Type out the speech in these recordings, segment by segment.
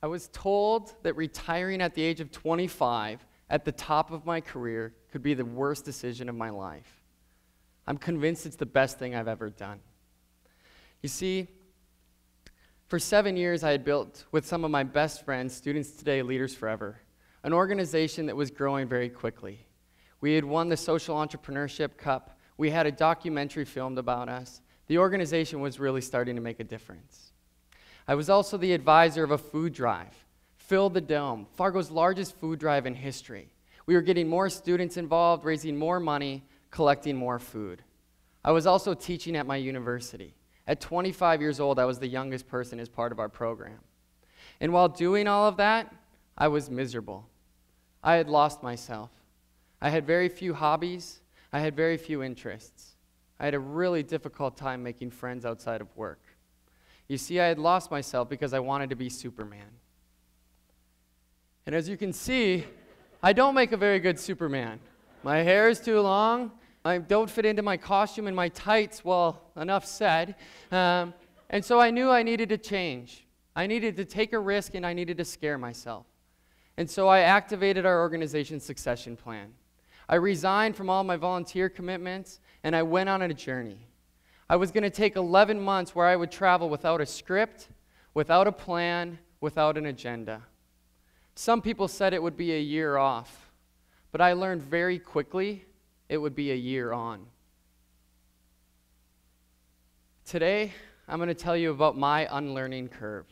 I was told that retiring at the age of 25 at the top of my career could be the worst decision of my life. I'm convinced it's the best thing I've ever done. You see, for 7 years I had built with some of my best friends, Students Today, Leaders Forever, an organization that was growing very quickly. We had won the Social Entrepreneurship Cup. We had a documentary filmed about us. The organization was really starting to make a difference. I was also the advisor of a food drive, Fill the Dome, Fargo's largest food drive in history. We were getting more students involved, raising more money, collecting more food. I was also teaching at my university. At 25 years old, I was the youngest person as part of our program. And while doing all of that, I was miserable. I had lost myself. I had very few hobbies. I had very few interests. I had a really difficult time making friends outside of work. You see, I had lost myself because I wanted to be Superman. And as you can see, I don't make a very good Superman. My hair is too long. I don't fit into my costume and my tights. Well, enough said. And so I knew I needed to change. I needed to take a risk, and I needed to scare myself. And so I activated our organization's succession plan. I resigned from all my volunteer commitments, and I went on a journey. I was going to take 11 months where I would travel without a script, without a plan, without an agenda. Some people said it would be a year off, but I learned very quickly it would be a year on. Today, I'm going to tell you about my unlearning curve.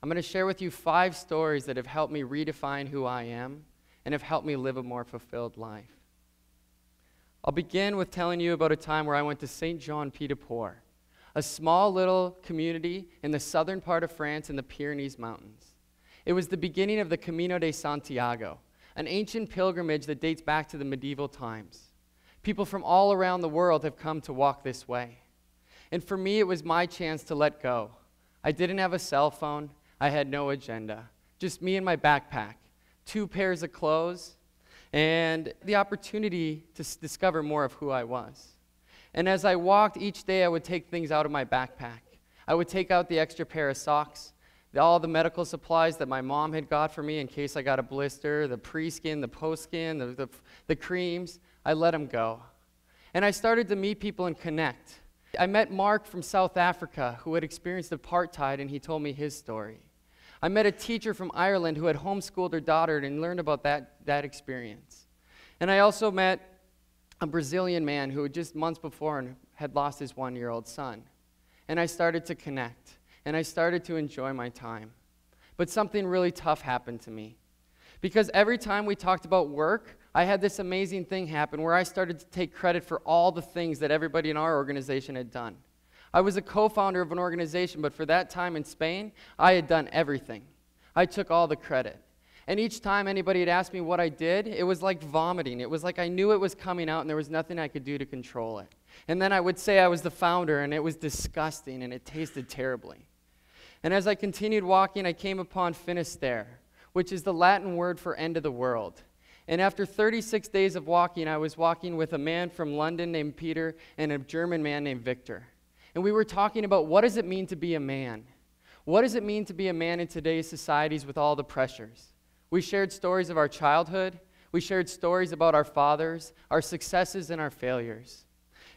I'm going to share with you 5 stories that have helped me redefine who I am and have helped me live a more fulfilled life. I'll begin with telling you about a time where I went to Saint Jean Pied de Port, a small little community in the southern part of France in the Pyrenees Mountains. It was the beginning of the Camino de Santiago, an ancient pilgrimage that dates back to the medieval times. People from all around the world have come to walk this way. And for me, it was my chance to let go. I didn't have a cell phone. I had no agenda. Just me and my backpack, 2 pairs of clothes, and the opportunity to discover more of who I was. And as I walked each day, I would take things out of my backpack. I would take out the extra pair of socks, all the medical supplies that my mom had got for me in case I got a blister, the pre-skin, the post-skin, the creams. I let them go. And I started to meet people and connect. I met Mark from South Africa who had experienced apartheid, and he told me his story. I met a teacher from Ireland who had homeschooled her daughter and learned about that experience. And I also met a Brazilian man who just months before had lost his 1-year-old son. And I started to connect, and I started to enjoy my time. But something really tough happened to me. Because every time we talked about work, I had this amazing thing happen where I started to take credit for all the things that everybody in our organization had done. I was a co-founder of an organization, but for that time in Spain, I had done everything. I took all the credit. And each time anybody had asked me what I did, it was like vomiting. It was like I knew it was coming out and there was nothing I could do to control it. And then I would say I was the founder, and it was disgusting and it tasted terribly. And as I continued walking, I came upon Finisterre, which is the Latin word for end of the world. And after 36 days of walking, I was walking with a man from London named Peter and a German man named Victor. And we were talking about what does it mean to be a man? What does it mean to be a man in today's societies with all the pressures? We shared stories of our childhood. We shared stories about our fathers, our successes, and our failures.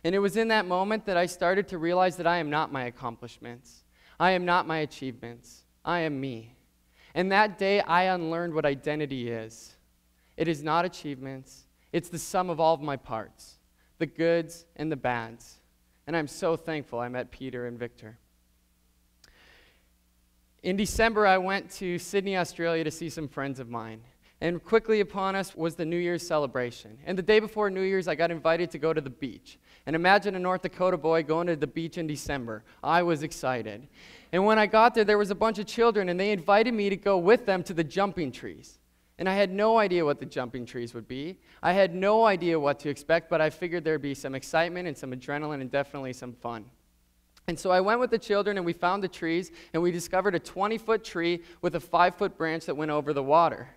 And it was in that moment that I started to realize that I am not my accomplishments. I am not my achievements. I am me. And that day, I unlearned what identity is. It is not achievements. It's the sum of all of my parts, the goods and the bads. And I'm so thankful I met Peter and Victor. In December, I went to Sydney, Australia to see some friends of mine. And quickly upon us was the New Year's celebration. And the day before New Year's, I got invited to go to the beach. And imagine a North Dakota boy going to the beach in December. I was excited. And when I got there was a bunch of children, and they invited me to go with them to the jumping trees. And I had no idea what the jumping trees would be. I had no idea what to expect, but I figured there'd be some excitement and some adrenaline and definitely some fun. And so I went with the children, and we found the trees, and we discovered a 20-foot tree with a 5-foot branch that went over the water.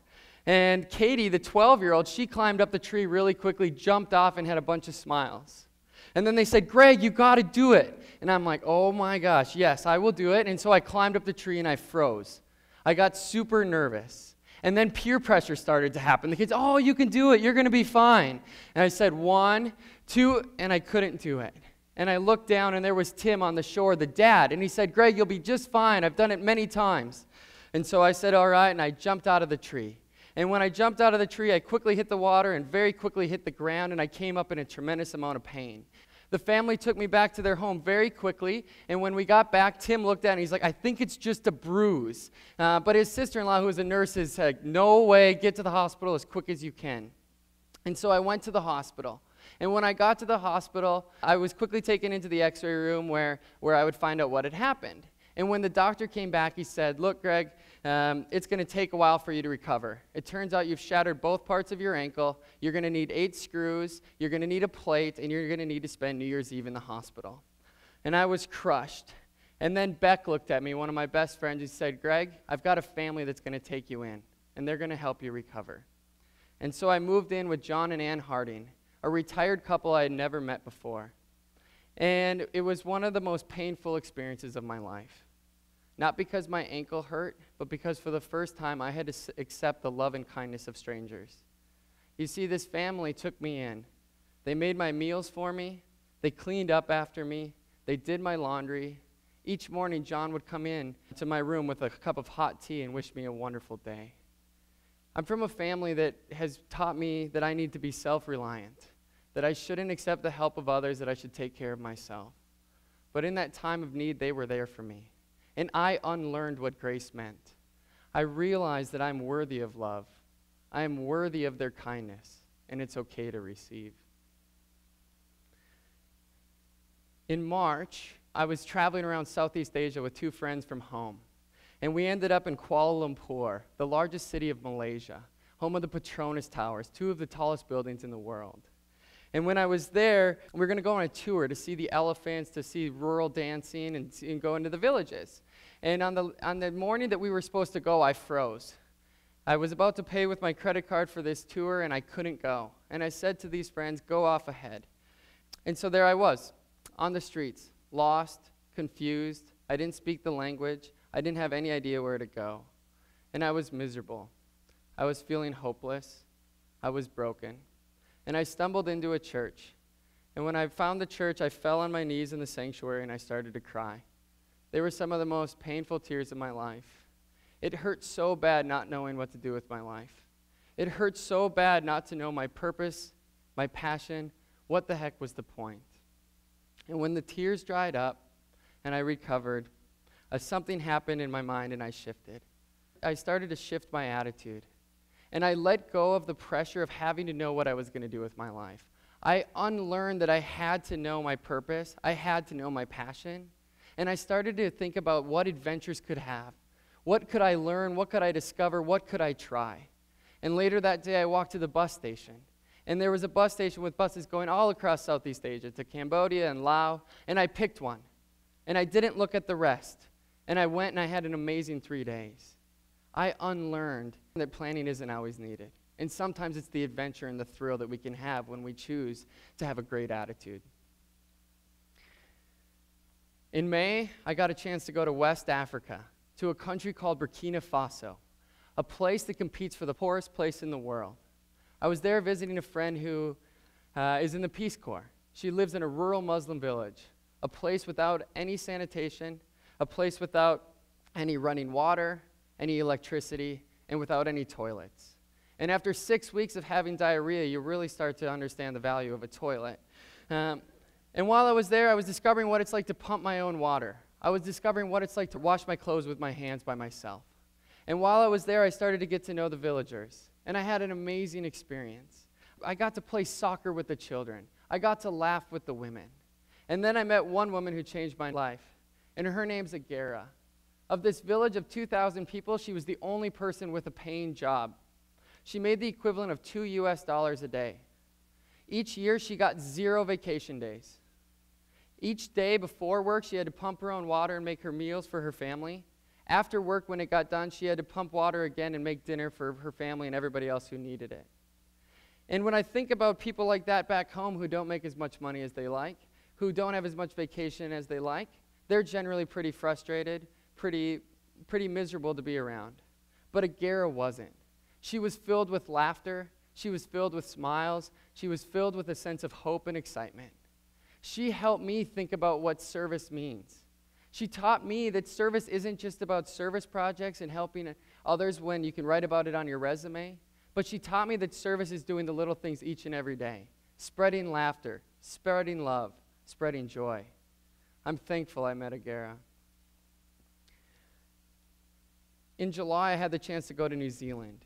And Katie, the 12-year-old, she climbed up the tree really quickly, jumped off, and had a bunch of smiles. And then they said, "Greg, you got to do it." And I'm like, oh my gosh, yes, I will do it. And so I climbed up the tree, and I froze. I got super nervous. And then peer pressure started to happen. The kids, oh, you can do it. You're going to be fine. And I said 1, 2, and I couldn't do it. And I looked down, and there was Tim on the shore, the dad. And he said, Greg, you'll be just fine. I've done it many times. And so I said, all right, and I jumped out of the tree. And when I jumped out of the tree, I quickly hit the water and very quickly hit the ground, and I came up in a tremendous amount of pain. The family took me back to their home very quickly, and when we got back, Tim looked at it, and he's like, I think it's just a bruise. But his sister-in-law, who was a nurse, said, no way, get to the hospital as quick as you can. And so I went to the hospital. And when I got to the hospital, I was quickly taken into the x-ray room where I would find out what had happened. And when the doctor came back, he said, look, Greg, it's going to take a while for you to recover. It turns out you've shattered both parts of your ankle. You're going to need 8 screws. You're going to need a plate, and you're going to need to spend New Year's Eve in the hospital. And I was crushed. And then Beck looked at me, one of my best friends, who said, Greg, I've got a family that's going to take you in, and they're going to help you recover. And so I moved in with John and Ann Harding, a retired couple I had never met before. And it was one of the most painful experiences of my life. Not because my ankle hurt, but because for the first time I had to accept the love and kindness of strangers. You see, this family took me in. They made my meals for me. They cleaned up after me. They did my laundry. Each morning, John would come in to my room with a cup of hot tea and wish me a wonderful day. I'm from a family that has taught me that I need to be self-reliant, that I shouldn't accept the help of others, that I should take care of myself. But in that time of need, they were there for me. And I unlearned what grace meant. I realized that I'm worthy of love. I am worthy of their kindness, and it's okay to receive. In March, I was traveling around Southeast Asia with 2 friends from home. And we ended up in Kuala Lumpur, the largest city of Malaysia, home of the Petronas Towers, 2 of the tallest buildings in the world. And when I was there, we were going to go on a tour to see the elephants, to see rural dancing, and go into the villages. And on the morning that we were supposed to go, I froze. I was about to pay with my credit card for this tour, and I couldn't go. And I said to these friends, go off ahead. And so there I was, on the streets, lost, confused. I didn't speak the language. I didn't have any idea where to go. And I was miserable. I was feeling hopeless. I was broken. And I stumbled into a church. And when I found the church, I fell on my knees in the sanctuary and I started to cry. They were some of the most painful tears of my life. It hurt so bad not knowing what to do with my life. It hurt so bad not to know my purpose, my passion, what the heck was the point. And when the tears dried up and I recovered, something happened in my mind and I shifted. I started to shift my attitude. And I let go of the pressure of having to know what I was going to do with my life. I unlearned that I had to know my purpose. I had to know my passion. And I started to think about what adventures could have. What could I learn? What could I discover? What could I try? And later that day, I walked to the bus station. And there was a bus station with buses going all across Southeast Asia to Cambodia and Laos. And I picked one. And I didn't look at the rest. And I went and I had an amazing 3 days. I unlearned that planning isn't always needed. And sometimes it's the adventure and the thrill that we can have when we choose to have a great attitude. In May, I got a chance to go to West Africa, to a country called Burkina Faso, a place that competes for the poorest place in the world. I was there visiting a friend who is in the Peace Corps. She lives in a rural Muslim village, a place without any sanitation, a place without any running water, any electricity, and without any toilets. And after 6 weeks of having diarrhea, you really start to understand the value of a toilet. And while I was there, I was discovering what it's like to pump my own water. I was discovering what it's like to wash my clothes with my hands by myself. And while I was there, I started to get to know the villagers. And I had an amazing experience. I got to play soccer with the children. I got to laugh with the women. And then I met one woman who changed my life. And her name's Agara. Of this village of 2,000 people, she was the only person with a paying job. She made the equivalent of $2 a day. Each year, she got 0 vacation days. Each day before work, she had to pump her own water and make her meals for her family. After work, when it got done, she had to pump water again and make dinner for her family and everybody else who needed it. And when I think about people like that back home who don't make as much money as they like, who don't have as much vacation as they like, they're generally pretty frustrated, pretty pretty miserable to be around. But Agara wasn't. She was filled with laughter. She was filled with smiles. She was filled with a sense of hope and excitement. She helped me think about what service means. She taught me that service isn't just about service projects and helping others when you can write about it on your resume, but she taught me that service is doing the little things each and every day, spreading laughter, spreading love, spreading joy. I'm thankful I met Agara. In July, I had the chance to go to New Zealand.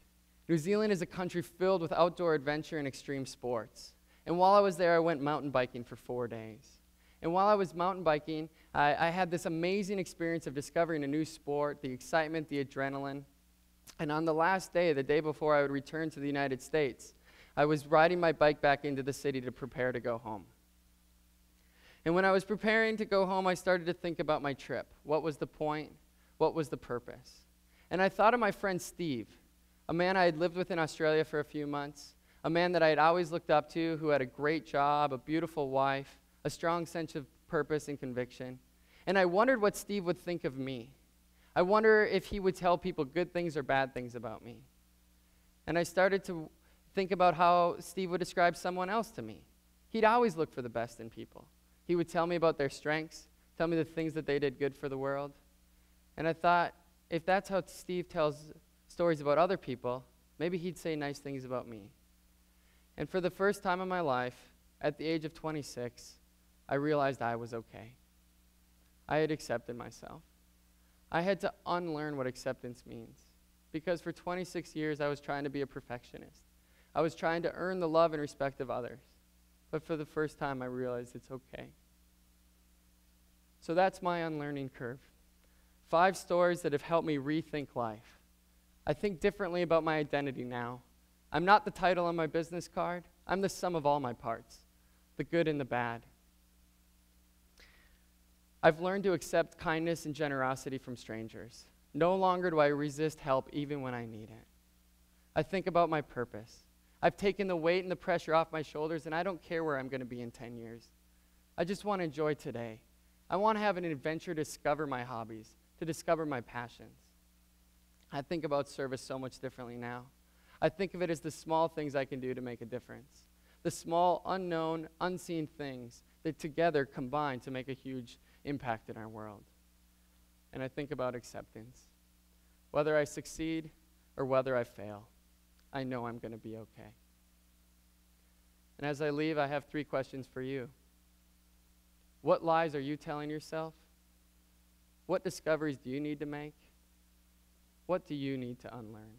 New Zealand is a country filled with outdoor adventure and extreme sports. And while I was there, I went mountain biking for 4 days. And while I was mountain biking, I had this amazing experience of discovering a new sport, the excitement, the adrenaline. And on the last day, the day before I would return to the United States, I was riding my bike back into the city to prepare to go home. And when I was preparing to go home, I started to think about my trip. What was the point? What was the purpose? And I thought of my friend Steve, a man I had lived with in Australia for a few months, a man that I had always looked up to, who had a great job, a beautiful wife, a strong sense of purpose and conviction. And I wondered what Steve would think of me. I wonder if he would tell people good things or bad things about me. And I started to think about how Steve would describe someone else to me. He'd always look for the best in people. He would tell me about their strengths, tell me the things that they did good for the world. And I thought, if that's how Steve tells stories about other people, maybe he'd say nice things about me. And for the first time in my life, at the age of 26, I realized I was okay. I had accepted myself. I had to unlearn what acceptance means. Because for 26 years, I was trying to be a perfectionist. I was trying to earn the love and respect of others. But for the first time, I realized it's okay. So that's my unlearning curve. 5 stories that have helped me rethink life. I think differently about my identity now. I'm not the title on my business card. I'm the sum of all my parts, the good and the bad. I've learned to accept kindness and generosity from strangers. No longer do I resist help even when I need it. I think about my purpose. I've taken the weight and the pressure off my shoulders, and I don't care where I'm going to be in 10 years. I just want to enjoy today. I want to have an adventure to discover my hobbies, to discover my passions. I think about service so much differently now. I think of it as the small things I can do to make a difference. The small, unknown, unseen things that together combine to make a huge impact in our world. And I think about acceptance. Whether I succeed or whether I fail, I know I'm going to be okay. And as I leave, I have 3 questions for you. What lies are you telling yourself? What discoveries do you need to make? What do you need to unlearn?